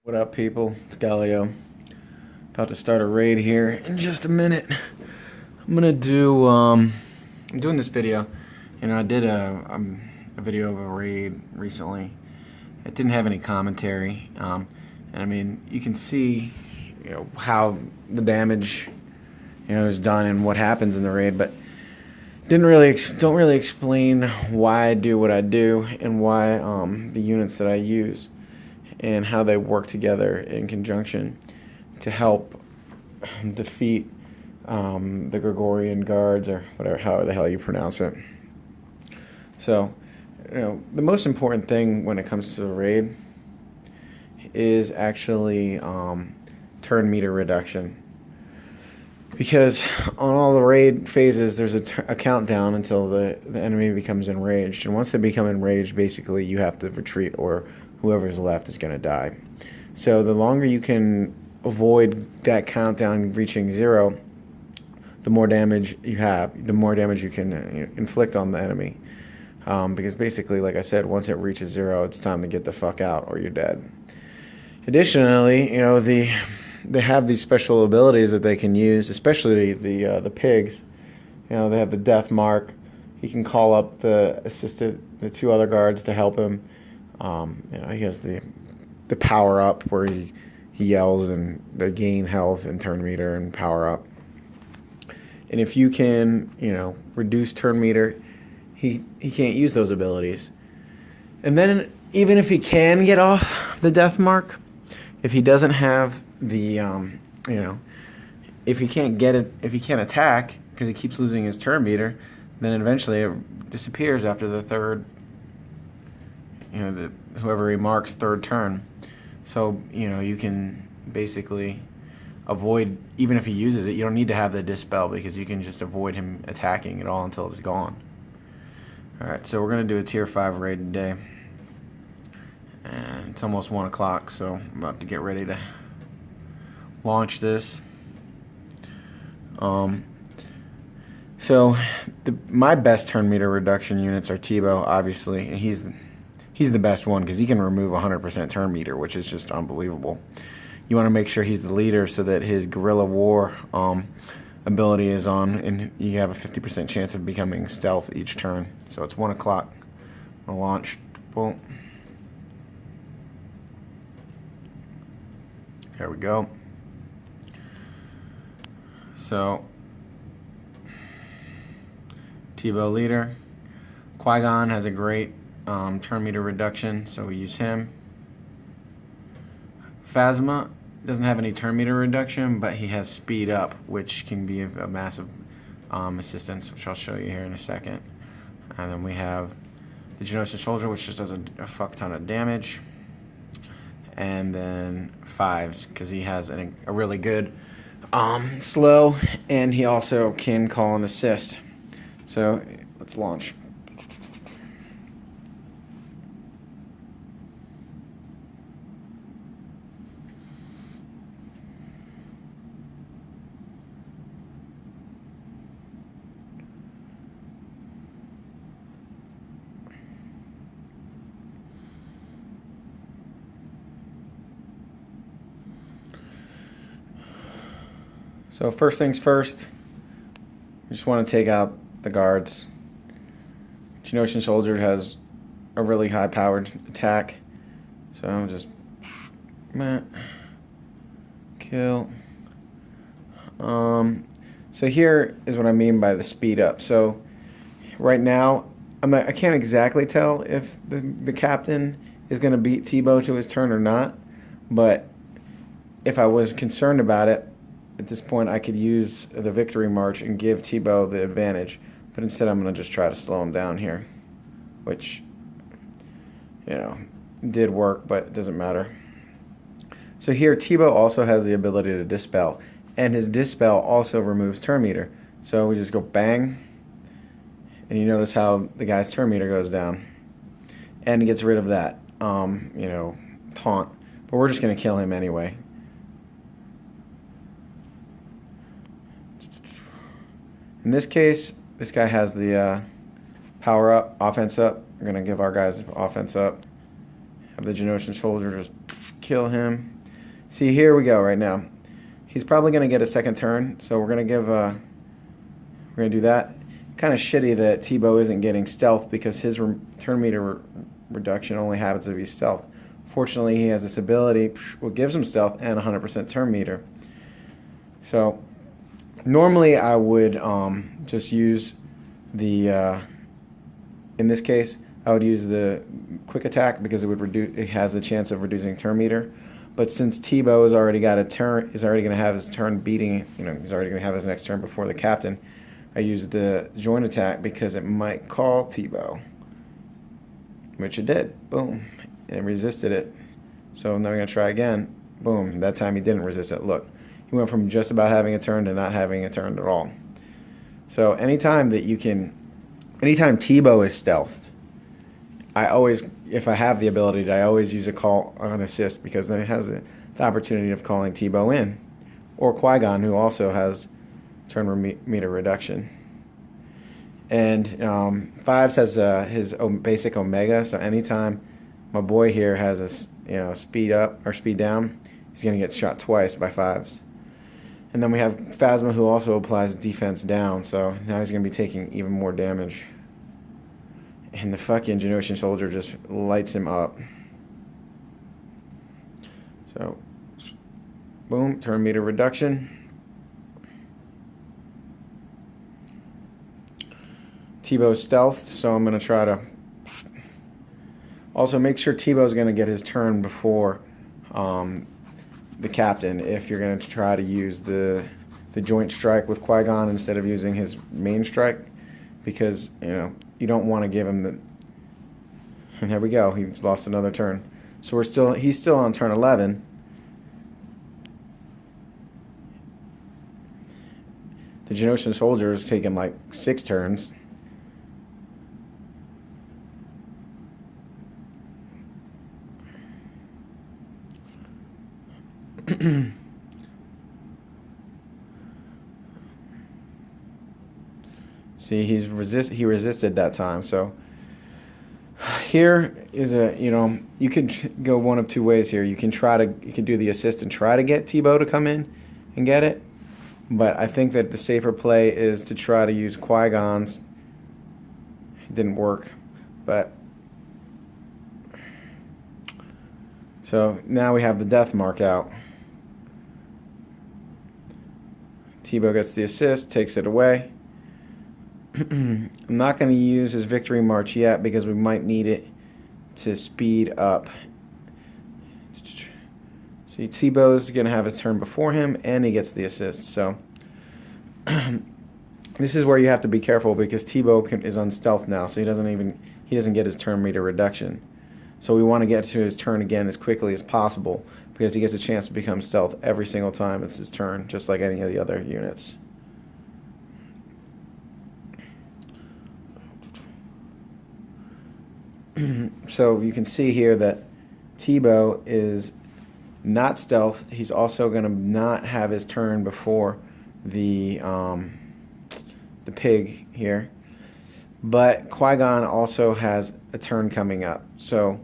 What up, people? It's Galileo. About to start a raid here in just a minute. I'm gonna do. I'm doing this video. I did a video of a raid recently. It didn't have any commentary. And I mean, you can see, how the damage, is done and what happens in the raid, but didn't really don't really explain why I do what I do and why the units that I use and how they work together in conjunction to help defeat the Gregorian guards, or whatever, how the hell you pronounce it. So, the most important thing when it comes to the raid is actually turn meter reduction. Because on all the raid phases, there's a countdown until the enemy becomes enraged. And once they become enraged, basically you have to retreat, or whoever's left is going to die. So the longer you can avoid that countdown reaching zero, the more damage you have, the more damage you can inflict on the enemy. Because basically, like I said, once it reaches zero, it's time to get the fuck out or you're dead. Additionally, they have these special abilities that they can use, especially the pigs. They have the death mark. He can call up the two other guards to help him. He has the power up where he yells and they gain health and turn meter and power up. And if you can, reduce turn meter, he can't use those abilities. And then even if he can get off the death mark, if he doesn't have the, if he can't get it, if he can't attack because he keeps losing his turn meter, then eventually it disappears after the third, whoever he marks third turn. So, you can basically avoid, even if he uses it, you don't need to have the dispel because you can just avoid him attacking it all until it's gone. Alright, so we're going to do a tier 5 raid today. And it's almost 1 o'clock, so I'm about to get ready to launch this. So my best turn meter reduction units are Tebow, obviously, and he's the best one because he can remove 100% turn meter, which is just unbelievable. You want to make sure he's the leader so that his guerrilla war ability is on, and you have a 50% chance of becoming stealth each turn. So it's 1 o'clock. I'll launch. Boom. There we go. So, Tebow leader. Qui-Gon has a great turn meter reduction, so we use him. Phasma doesn't have any turn meter reduction, but he has speed up, which can be a massive assistance, which I'll show you here in a second. And then we have the Geonosian Soldier, which just does a fuck ton of damage. And then Fives, because he has a really good slow, and he also can call an assist. So let's launch. So first things first, we just want to take out the guards. Geonosian Soldier has a really high-powered attack, so I'll just kill. So here is what I mean by the speed up. So right now, I can't exactly tell if the captain is going to beat Tebow to his turn or not, but if I was concerned about it, at this point I could use the victory march and give Tebow the advantage, but instead I'm going to just try to slow him down here, which did work, but it doesn't matter. So here Tebow also has the ability to dispel, and his dispel also removes turn meter. So we just go bang, and you notice how the guy's turn meter goes down, and he gets rid of that taunt, but we're just going to kill him anyway. In this case, this guy has the power up, offense up. We're going to give our guys offense up. Have the Geonosian Soldier just kill him. See, here we go right now. He's probably going to get a second turn, so we're going to do that. Kind of shitty that T-Bow isn't getting stealth because his turn meter reduction only happens if he's stealth. Fortunately, he has this ability what gives him stealth and 100% turn meter. So normally I would just use the in this case I would use the quick attack because it has the chance of reducing turn meter. But since T-Bow has already got a turn, is already going to have his turn beating, he's already going to have his next turn before the captain. I use the joint attack because it might call T-Bow, which it did. Boom, and it resisted it. So now we're going to try again. Boom, that time he didn't resist it. Look, he went from just about having a turn to not having a turn at all. So anytime T-Bow is stealthed, I always, if I have the ability, I always use a call on assist because then it has the opportunity of calling T-Bow in. Or Qui-Gon, who also has turn meter reduction. And Fives has his basic Omega, so anytime my boy here has a speed up or speed down, he's going to get shot twice by Fives. And then we have Phasma, who also applies defense down, so now he's going to be taking even more damage. And the fucking Geonosian soldier just lights him up. So, boom, turn meter reduction. T-Bow's stealth, so I'm going to try to also make sure T-Bow's going to get his turn before the captain if you're going to try to use the joint strike with Qui-Gon instead of using his main strike, because you don't want to give him the. And there we go, he's lost another turn. So he's still on turn 11. The Geonosian soldier is taking like 6 turns. See, he resisted that time. So here is you could go one of two ways here. You can do the assist and try to get T-Bow to come in and get it. But I think that the safer play is to try to use Qui-Gon's. It didn't work, but so now we have the death mark out. T-Bow gets the assist, takes it away. I'm not going to use his victory march yet because we might need it to speed up. See, T-Bow's going to have a turn before him, and he gets the assist. So this is where you have to be careful because T-Bow is on stealth now, so he doesn't get his turn meter reduction. So we want to get to his turn again as quickly as possible because he gets a chance to become stealth every single time it's his turn, just like any of the other units. So you can see here that T-Bow is not stealth. He's also going to not have his turn before the pig here. But Qui-Gon also has a turn coming up. So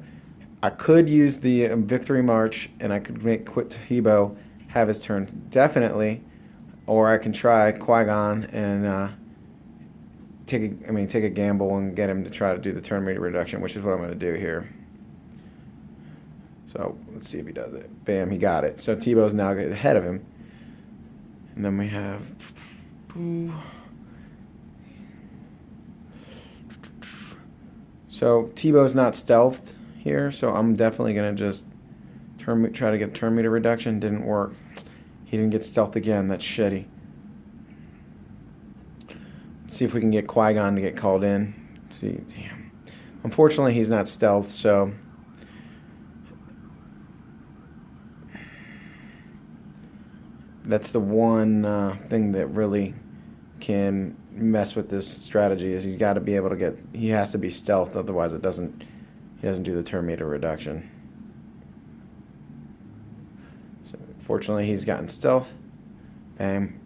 I could use the victory march and I could make T-Bow have his turn definitely, or I can try Qui-Gon and take a gamble and get him to try to do the turn meter reduction, which is what I'm going to do here. So let's see if he does it. Bam, he got it. So T-Bow's now ahead of him. And then we have so T-Bow's not stealthed here, so I'm definitely going to just try to get turn meter reduction. Didn't work. He didn't get stealth again. That's shitty. See if we can get Qui-Gon to get called in. See, damn. Unfortunately, he's not stealth, so that's the one thing that really can mess with this strategy is he's got to be able to get. He has to be stealth, otherwise he doesn't do the turn meter reduction. So fortunately, he's gotten stealth. Bam.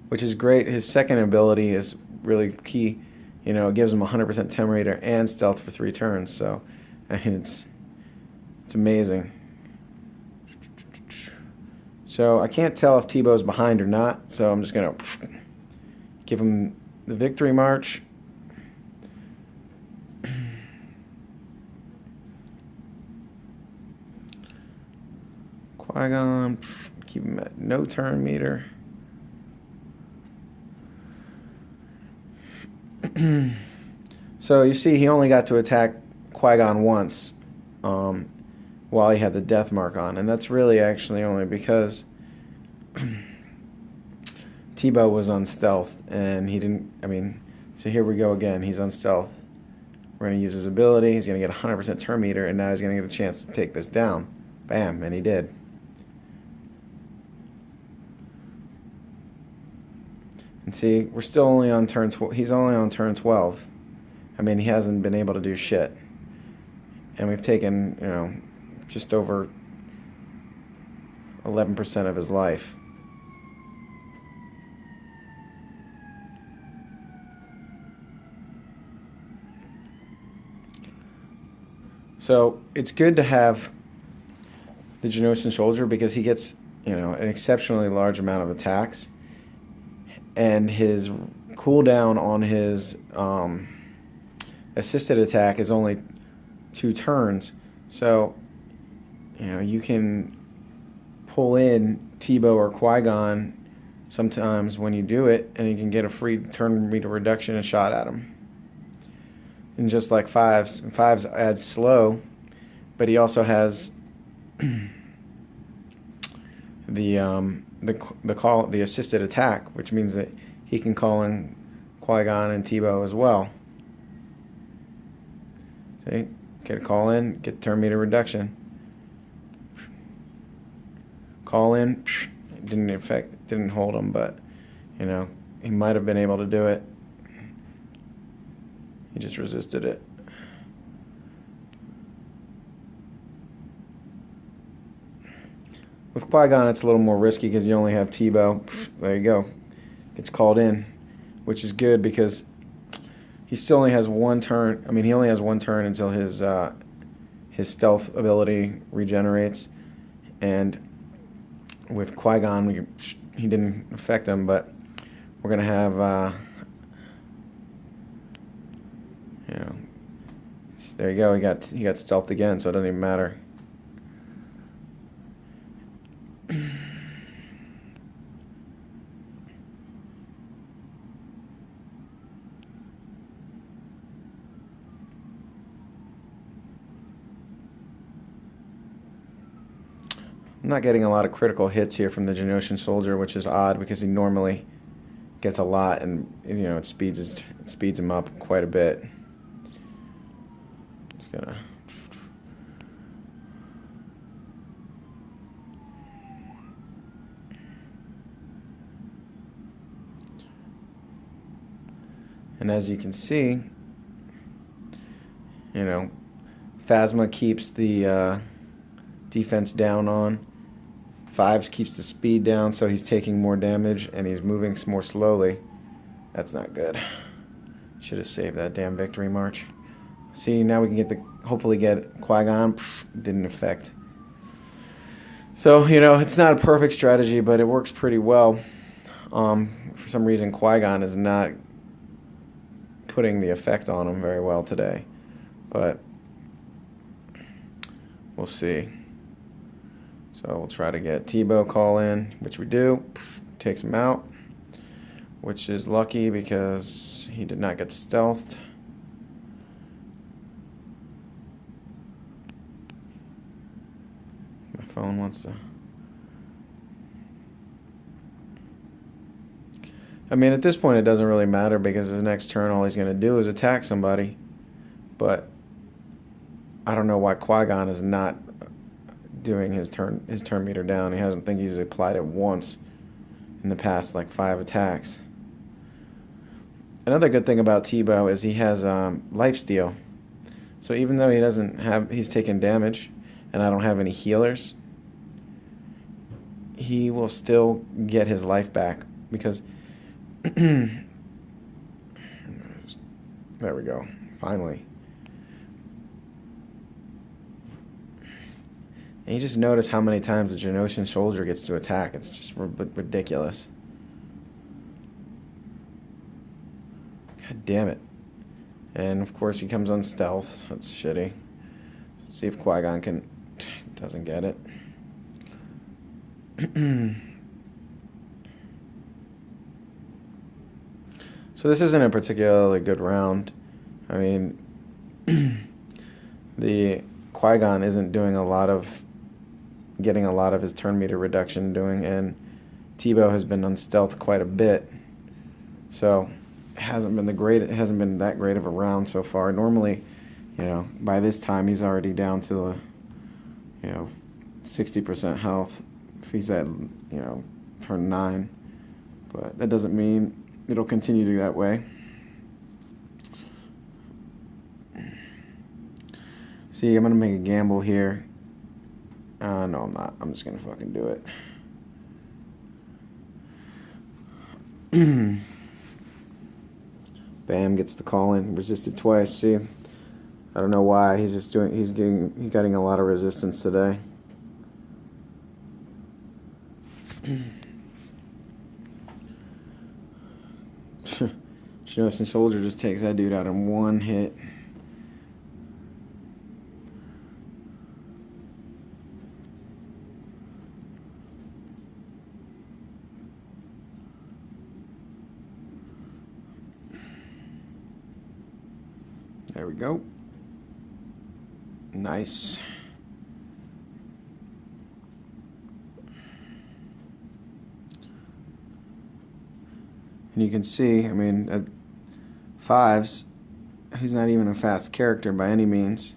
Which is great. His second ability is really key. It gives him 100% turn meter and stealth for 3 turns. So, I mean, It's amazing. So I can't tell if Tebow's behind or not, so I'm just going to give him the victory march. Qui-Gon, keep him at no turn meter. So you see he only got to attack Qui-Gon once while he had the death mark on, and that's really actually only because Tebow was on stealth and he didn't, so here we go again, he's on stealth. We're going to use his ability, he's going to get 100% turn meter, and now he's going to get a chance to take this down. Bam, and he did. And see, we're still only on turn 12. He's only on turn 12. He hasn't been able to do shit. And we've taken, just over 11% of his life. So it's good to have the Geonosian soldier because he gets, an exceptionally large amount of attacks. And his cooldown on his assisted attack is only 2 turns. So, you can pull in Tebow or Qui-Gon sometimes when you do it, and you can get a free turn meter reduction and shot at him. And just like Fives adds slow, but he also has the assisted attack, which means that he can call in Qui-Gon and Tebow as well. See, get a call in, get turn meter reduction. Call in, didn't hold him, but he might have been able to do it. He just resisted it. With Qui-Gon, it's a little more risky because you only have Tebow. There you go. Gets called in, which is good because he still only has 1 turn. He only has 1 turn until his stealth ability regenerates. And with Qui-Gon, he didn't affect him, but we're gonna have. There you go. He got stealthed again, so it doesn't even matter. I'm not getting a lot of critical hits here from the Geonosian soldier, which is odd because he normally gets a lot, and it speeds him up quite a bit. Just gonna. And as you can see, Phasma keeps the defense down on. Fives keeps the speed down, so he's taking more damage and he's moving more slowly. That's not good. Should have saved that damn victory march. See, now we can hopefully get Qui-Gon. Didn't affect. So, it's not a perfect strategy, but it works pretty well. For some reason, Qui-Gon is not putting the effect on him very well today. But we'll see. So we'll try to get Tebow call in, which we do. Takes him out, which is lucky because he did not get stealthed. My phone wants to. At this point it doesn't really matter because his next turn all he's going to do is attack somebody. But I don't know why Qui-Gon is not doing his turn meter down. He's applied it once in the past 5 attacks. Another good thing about Tebow is he has lifesteal. So even though he's taken damage and I don't have any healers, he will still get his life back because there we go. Finally. And you just notice how many times the Genosian soldier gets to attack. It's just ridiculous. God damn it. And of course he comes on stealth. That's shitty. Let's see if Qui-Gon can... Doesn't get it. So this isn't a particularly good round. I mean, the Qui-Gon isn't doing getting a lot of his turn meter reduction doing, and Tebow has been on stealth quite a bit. So it hasn't been that great of a round so far. Normally, by this time he's already down to 60% health if he's at turn 9. But that doesn't mean it'll continue to be that way. See, I'm gonna make a gamble here. No, I'm not. I'm just gonna fucking do it. Bam, gets the call in. Resisted twice. See, I don't know why. He's getting a lot of resistance today. Genosian soldier just takes that dude out in one hit. There we go. Nice. And you can see, I mean, at 5s, he's not even a fast character by any means.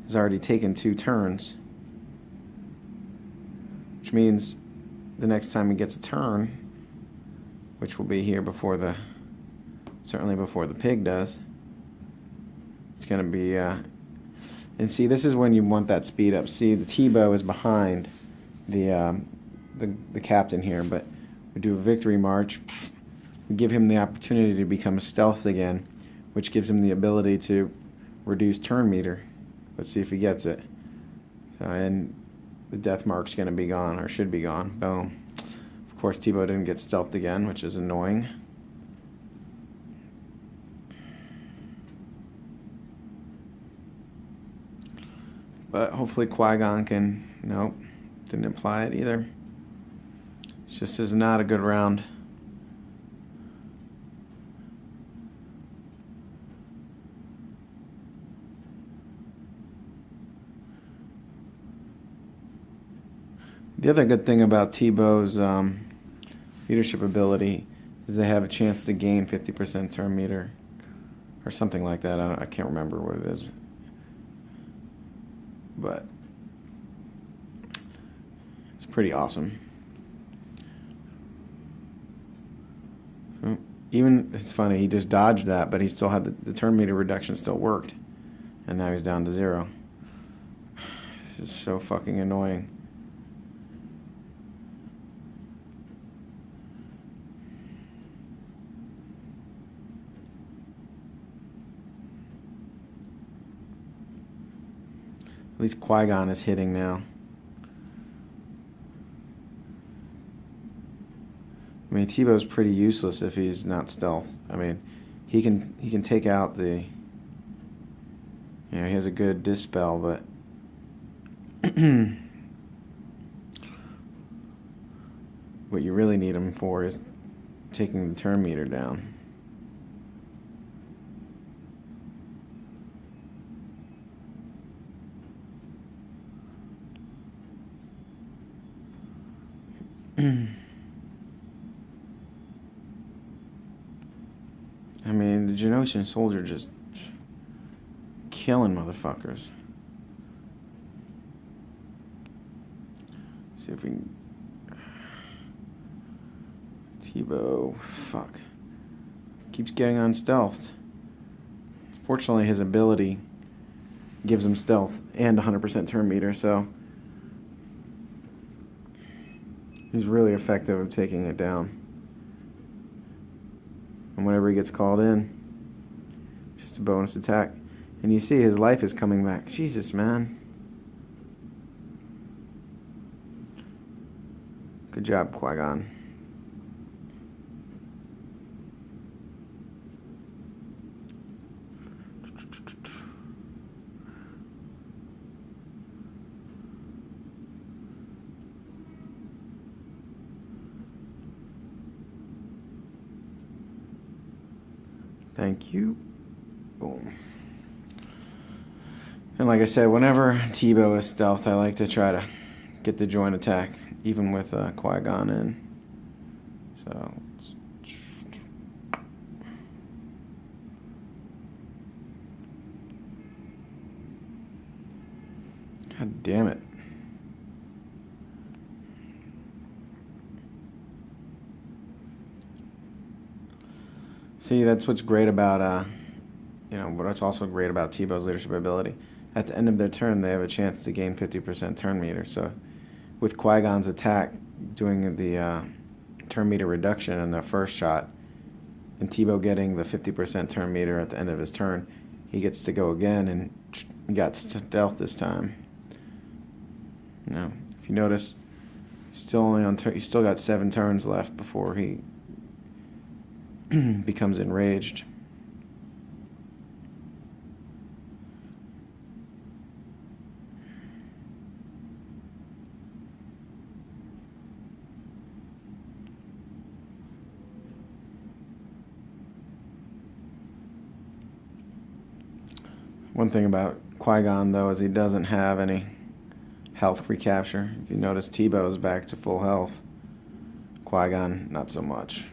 He's already taken 2 turns. Which means the next time he gets a turn, which will be here certainly before the pig does, it's going to be, and see, this is when you want that speed up. See, the Tebow is behind the captain here, but we do a victory march. We give him the opportunity to become stealth again, which gives him the ability to reduce turn meter. Let's see if he gets it. So, and the death mark's going to be gone, or should be gone. Boom. Of course, Tebow didn't get stealthed again, which is annoying. But hopefully Qui-Gon can... Nope, didn't imply it either. It's just is not a good round. The other good thing about Tebow's leadership ability is they have a chance to gain 50% turn meter, or something like that. I can't remember what it is, but it's pretty awesome. Even, it's funny, he just dodged that, but he still had the turn meter reduction still worked, and now he's down to 0. It's just so fucking annoying. At least Qui-Gon is hitting now. I mean, Tebow's pretty useless if he's not stealth. I mean, he can take out the... he has a good dispel, but... what you really need him for is taking the turn meter down. I mean, the Genosian soldier just killing motherfuckers. See if we can... Tebow, fuck. Keeps getting on stealth. Fortunately, his ability gives him stealth and 100% turn meter, so he's really effective at taking it down. And whenever he gets called in, just a bonus attack. And you see his life is coming back. Jesus, man. Good job, Qui-Gon. Thank you. Boom. And like I said, whenever Tebow is stealth, I like to try to get the joint attack, even with Qui-Gon in. So, God damn it. See, that's what's great about, what's also great about Tebow's leadership ability. At the end of their turn, they have a chance to gain 50% turn meter. So, with Qui-Gon's attack doing the turn meter reduction in the first shot, and Tebow getting the 50% turn meter at the end of his turn, he gets to go again and got stealth this time. Now, if you notice, he's still only on. He's still got 7 turns left before he becomes enraged. One thing about Qui-Gon, though, is he doesn't have any health recapture. If you notice, Tebow is back to full health. Qui-Gon, not so much.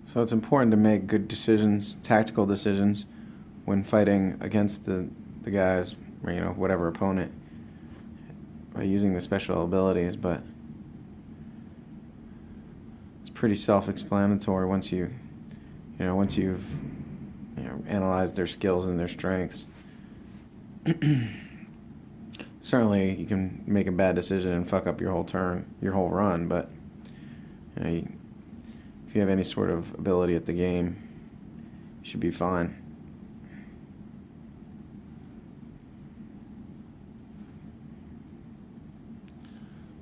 So it's important to make good decisions, tactical decisions, when fighting against the guys, or, whatever opponent, by using the special abilities. But it's pretty self-explanatory once you've analyzed their skills and their strengths. Certainly, you can make a bad decision and fuck up your whole turn, your whole run, but if you have any sort of ability at the game, you should be fine.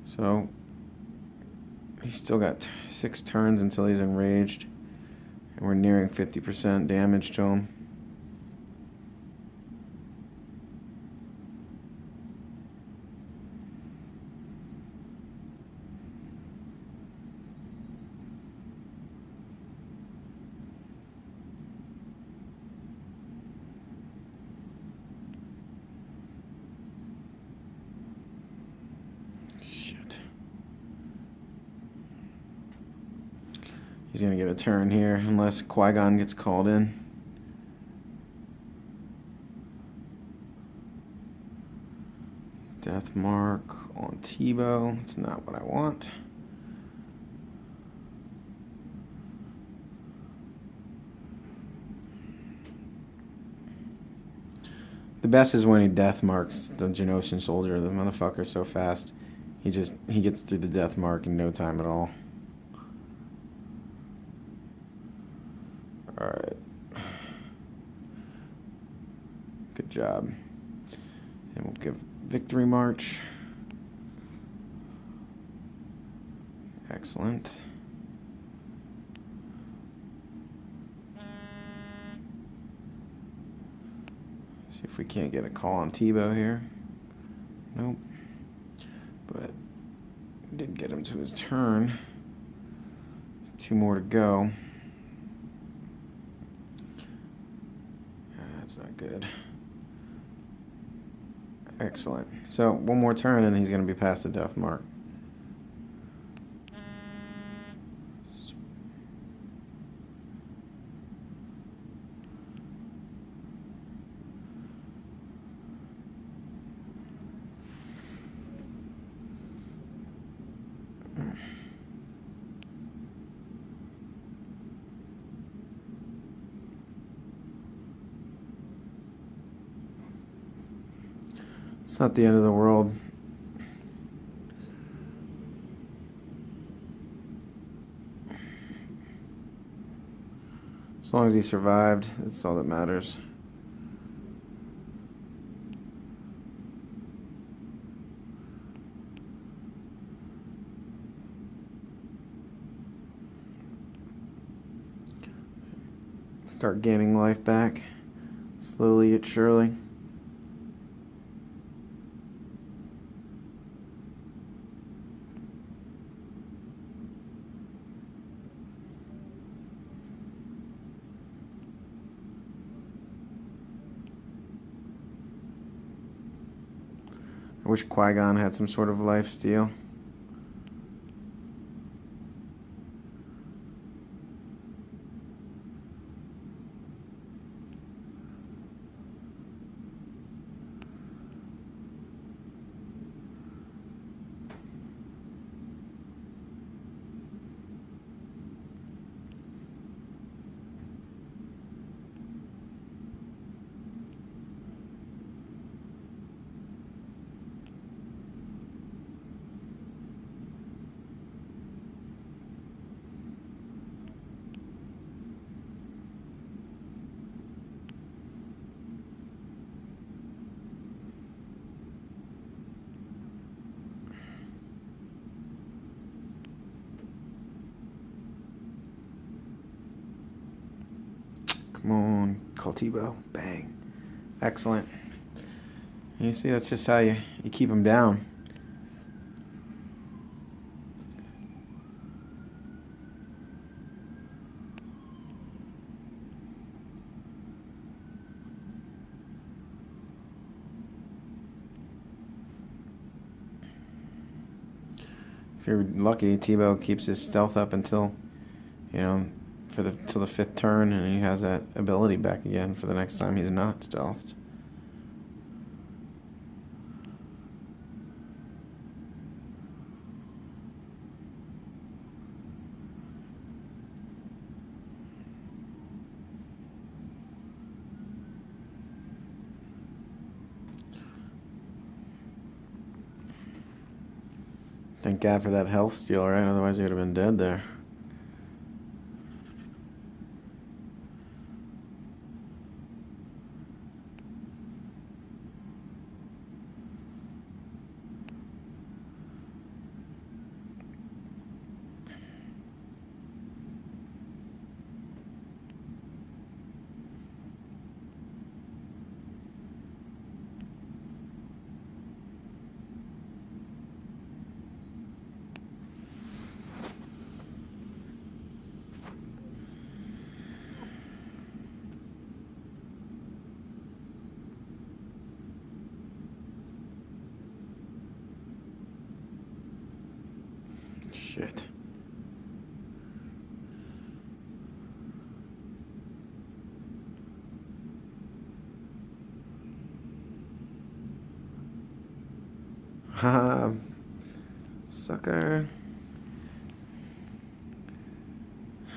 So, he's still got 6 turns until he's enraged, and we're nearing 50% damage to him. He's going to get a turn here unless Qui-Gon gets called in. Death mark on Tebow. It's not what I want. The best is when he death marks the Genosian soldier. The motherfucker's so fast. He gets through the death mark in no time at all. Alright. Good job. And we'll give victory march. Excellent. See if we can't get a call on Tebow here. Nope. But did get him to his turn. 2 more to go. That's not good. Excellent. So 1 more turn and he's going to be past the death mark. It's not the end of the world. As long as he survived, that's all that matters. Start gaining life back, slowly yet surely. I wish Qui-Gon had some sort of life steal. Come on, Cultivo. Bang. Excellent. You see, that's just how you keep them down. If you're lucky, Tebow keeps his stealth up until, till the 5th turn, and he has that ability back again for the next time he's not stealthed. Thank God for that health steal, right? Otherwise he would have been dead there. Shit. Haha. Sucker.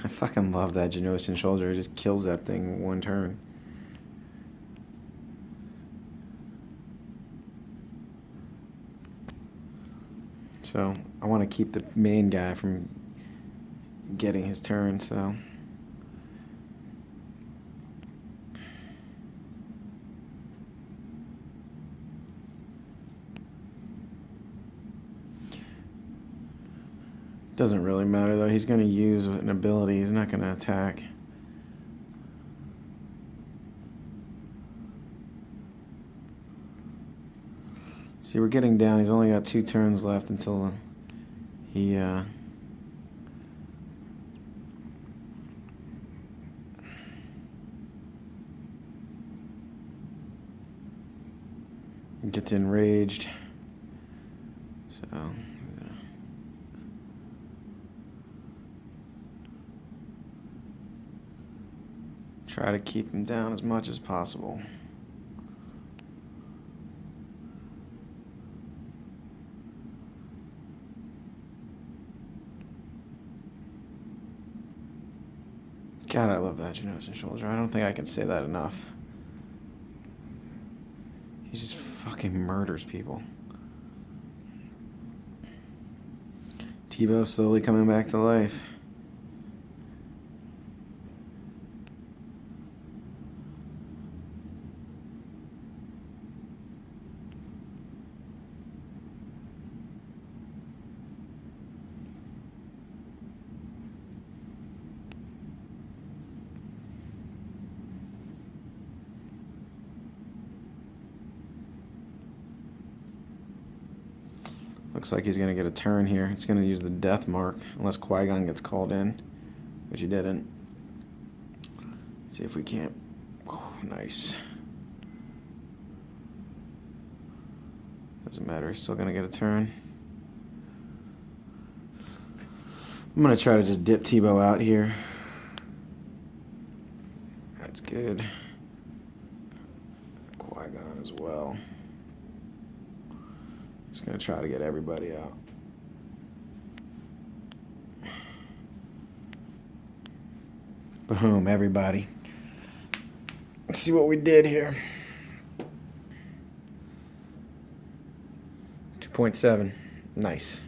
I fucking love that Genosian soldier. It just kills that thing in one turn. So I want to keep the main guy from getting his turn, so doesn't really matter though. He's going to use an ability. He's not going to attack. See, we're getting down. He's only got 2 turns left until he gets enraged. So try to keep him down as much as possible. God, I love that Genoshan soldier. I don't think I can say that enough. He just fucking murders people. Tebow slowly coming back to life. Looks like he's going to get a turn here. It's going to use the death mark, unless Qui-Gon gets called in, which he didn't. Let's see if we can't. Oh, nice. Doesn't matter. He's still going to get a turn. I'm going to try to just dip Tebow out here. That's good. Qui-Gon as well. Just going to try to get everybody out. Boom, everybody. Let's see what we did here. 2.7. Nice.